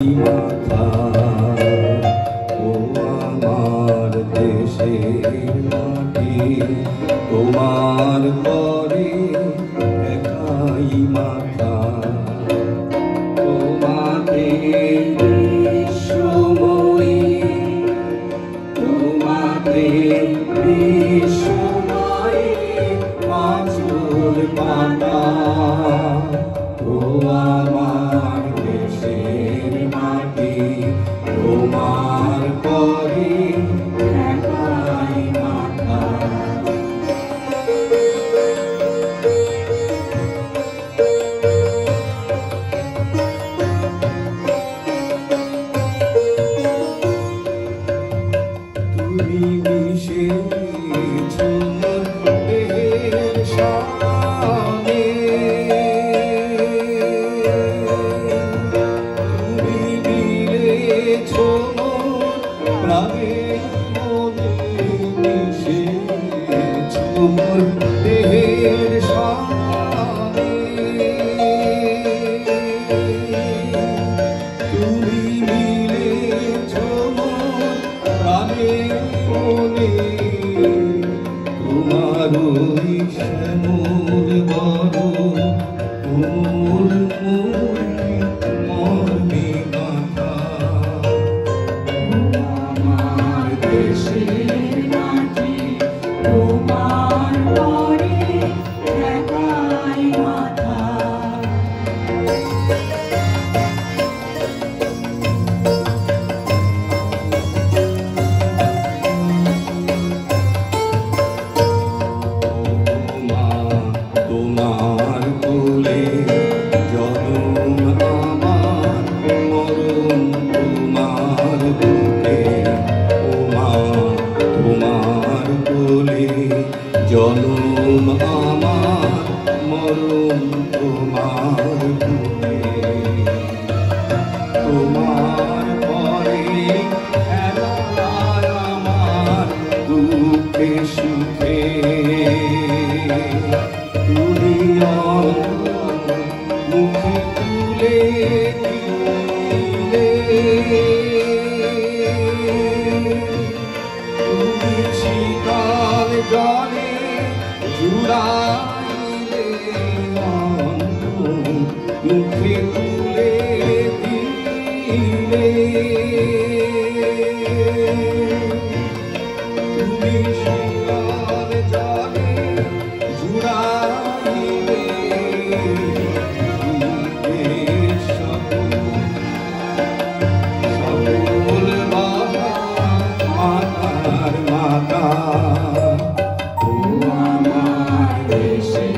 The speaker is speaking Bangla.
মাথা ও আমার দেশের মাটি তোমার পরে একাই মাথা তোমাদের সময়ে তোমাদের সময়ে আঁচল পাতা ও আমার দেশের মাটি তোমার পরে একাই মাথা। তুমি মিশেছো দেহের সাথে, তুমি মিলেছো প্রাণের মনে, মিশেছো দেহের সাথে, তুমি মিলেছো প্রাণের মনে, তোমার ওই শ্যামল বড় কোমল মর্মে গাঁথা আমার দেশের মাটি তোমার পরে একাই মাথা। তোমার কোলে জনম আমার মরণ তোমার বুকে, ও মা তোমার কোলে জনম আমার মরণ তোমার বুকে, তোমার পরে আমার দুঃখে সুখে তুমি মুখে তুলে দিলে, তুমি শীতল জলে জুড়াইলে মুখে তুলে দিলে, তুমি শীতল জলে জুড়াইলে সকল মাতার মাতা ও আমার দেশে।